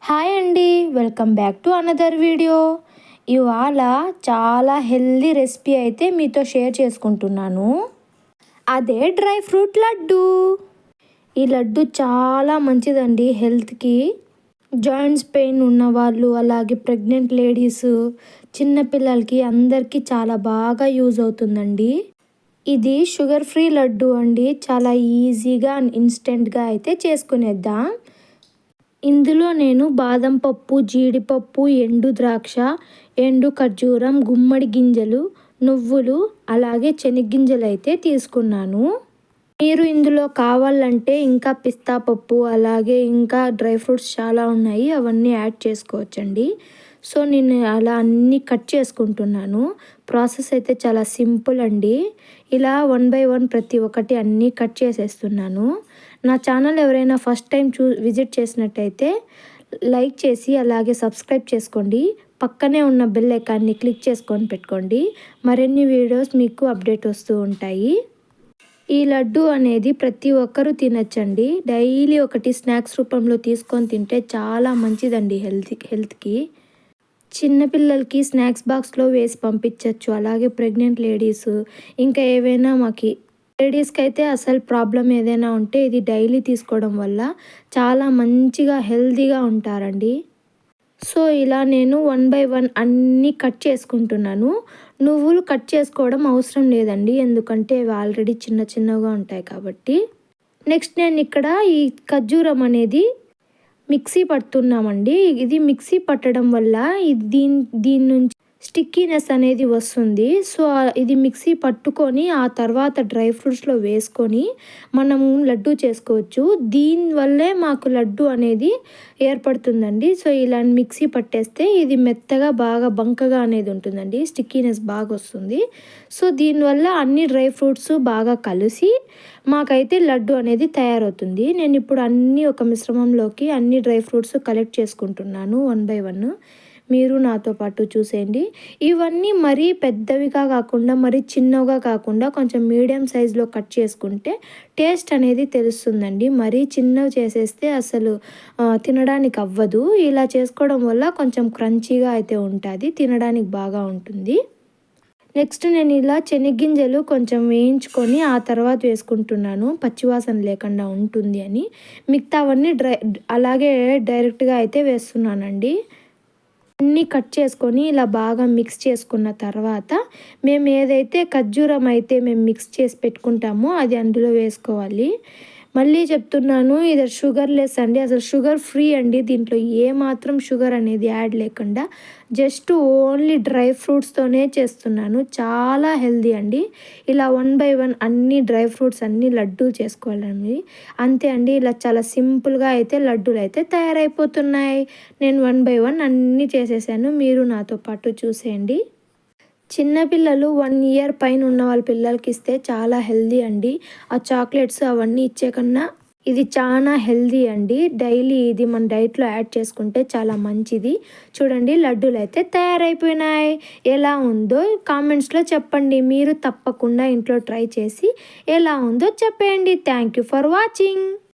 Hi అండి, welcome back to another video. ఇవాళ చాలా హెల్దీ రెసిపీ అయితే మీతో షేర్ చేసుకుంటున్నాను. అదే డ్రై ఫ్రూట్ లడ్డు. ఈ లడ్డు చాలా మంచిదండి హెల్త్కి. జాయింట్స్ పెయిన్ ఉన్నవాళ్ళు, అలాగే ప్రెగ్నెంట్ లేడీస్, చిన్నపిల్లలకి అందరికీ చాలా బాగా యూజ్ అవుతుందండి. ఇది షుగర్ ఫ్రీ లడ్డు అండి. చాలా ఈజీగా ఇన్స్టెంట్గా అయితే చేసుకునేద్దాం. ఇందులో నేను బాదం పప్పు, జీడిపప్పు, ఎండు ద్రాక్ష, ఎండు ఖర్జూరం, గుమ్మడి గింజలు, నువ్వులు, అలాగే శనగగింజలు అయితే తీసుకున్నాను. మీరు ఇందులో కావాలంటే ఇంకా పిస్తా పప్పు, అలాగే ఇంకా డ్రై ఫ్రూట్స్ చాలా ఉన్నాయి, అవన్నీ యాడ్ చేసుకోవచ్చండి. సో నేను అలా అన్నీ కట్ చేసుకుంటున్నాను. ప్రాసెస్ అయితే చాలా సింపుల్ అండి. ఇలా 1 బై 1 ప్రతి ఒక్కటి అన్నీ కట్ చేసేస్తున్నాను. నా ఛానల్ ఎవరైనా ఫస్ట్ టైం విజిట్ చేసినట్టయితే లైక్ చేసి అలాగే సబ్స్క్రైబ్ చేసుకోండి. పక్కనే ఉన్న బెల్ ఐకాన్ని క్లిక్ చేసుకొని పెట్టుకోండి. మరిన్ని వీడియోస్ మీకు అప్డేట్ వస్తూ ఉంటాయి. ఈ లడ్డు అనేది ప్రతి ఒక్కరూ తినచ్చండి. డైలీ ఒకటి స్నాక్స్ రూపంలో తీసుకొని తింటే చాలా మంచిదండి హెల్త్కి. చిన్నపిల్లలకి స్నాక్స్ బాక్స్లో వేసి పంపించవచ్చు. అలాగే ప్రెగ్నెంట్ లేడీస్, ఇంకా ఏవైనా లేడీస్కి అయితే అసలు ప్రాబ్లం ఏదైనా ఉంటే ఇది డైలీ తీసుకోవడం వల్ల చాలా మంచిగా హెల్తీగా ఉంటారండి. సో ఇలా నేను 1 బై 1 అన్నీ కట్ చేసుకుంటున్నాను. నువ్వులు కట్ చేసుకోవడం అవసరం లేదండి, ఎందుకంటే అవి ఆల్రెడీ చిన్న చిన్నగా ఉంటాయి కాబట్టి. నెక్స్ట్ నేను ఇక్కడ ఈ ఖర్జూరం అనేది మిక్సీ పడుతున్నామండి. ఇది మిక్సీ పట్టడం వల్ల దీని నుంచి స్టిక్కీనెస్ అనేది వస్తుంది. సో ఇది మిక్సీ పట్టుకొని ఆ తర్వాత డ్రై ఫ్రూట్స్లో వేసుకొని మనం లడ్డు చేసుకోవచ్చు. దీనివల్లే మాకు లడ్డు అనేది ఏర్పడుతుందండి. సో ఇలా మిక్సీ పట్టేస్తే ఇది మెత్తగా బాగా బంకగా అనేది ఉంటుందండి, స్టిక్కీనెస్ బాగా వస్తుంది. సో దీనివల్ల అన్ని డ్రై ఫ్రూట్స్ బాగా కలిసి మాకైతే లడ్డు అనేది తయారవుతుంది. నేను ఇప్పుడు అన్నీ ఒక మిశ్రమంలోకి అన్ని డ్రై ఫ్రూట్స్ కలెక్ట్ చేసుకుంటున్నాను 1 బై 1. మీరు నాతో పాటు చూసేయండి. ఇవన్నీ మరీ పెద్దవిగా కాకుండా, మరీ చిన్నగా కాకుండా కొంచెం మీడియం సైజులో కట్ చేసుకుంటే టేస్ట్ అనేది తెలుస్తుందండి. మరీ చిన్నవి చేసేస్తే అసలు తినడానికి అవ్వదు. ఇలా చేసుకోవడం వల్ల కొంచెం క్రంచీగా అయితే ఉంటుంది, తినడానికి బాగా ఉంటుంది. నెక్స్ట్ నేను ఇలా శనగగింజలు కొంచెం వేయించుకొని ఆ తర్వాత వేసుకుంటున్నాను, పచ్చివాసన లేకుండా ఉంటుంది అని. మిగతావన్నీ అలాగే డైరెక్ట్గా అయితే వేస్తున్నానండి. అన్నీ కట్ చేసుకొని ఇలా బాగా మిక్స్ చేసుకున్న తర్వాత మేము ఏదైతే ఖర్జూరం అయితే మేము మిక్స్ చేసి పెట్టుకుంటామో అది అందులో వేసుకోవాలి. మళ్ళీ చెప్తున్నాను, ఇది షుగర్ లెస్ అండి, అసలు షుగర్ ఫ్రీ అండి. దీంట్లో ఏమాత్రం షుగర్ అనేది యాడ్ లేకుండా జస్ట్ ఓన్లీ డ్రై ఫ్రూట్స్తోనే చేస్తున్నాను. చాలా హెల్దీ అండి. ఇలా 1 బై 1 అన్ని డ్రై ఫ్రూట్స్ అన్నీ లడ్డూ చేసుకోవాలండి. అంతే అండి, ఇలా చాలా సింపుల్గా అయితే లడ్డూలు అయితే తయారైపోతున్నాయి. నేను 1 బై 1 అన్నీ చేసేసాను. మీరు నాతో పాటు చూసేయండి. చిన్నపిల్లలు 1 ఇయర్ పైన ఉన్న వాళ్ళ పిల్లలకి ఇస్తే చాలా హెల్దీ అండి. ఆ చాక్లెట్స్ అవన్నీ ఇచ్చే కన్నా ఇది చాలా హెల్దీ అండి. డైలీ ఇది మన డైట్లో యాడ్ చేసుకుంటే చాలా మంచిది. చూడండి, లడ్డూలు అయితే తయారైపోయినాయి. ఎలా ఉందో కామెంట్స్లో చెప్పండి. మీరు తప్పకుండా ఇంట్లో ట్రై చేసి ఎలా ఉందో చెప్పేయండి. Thank you for watching.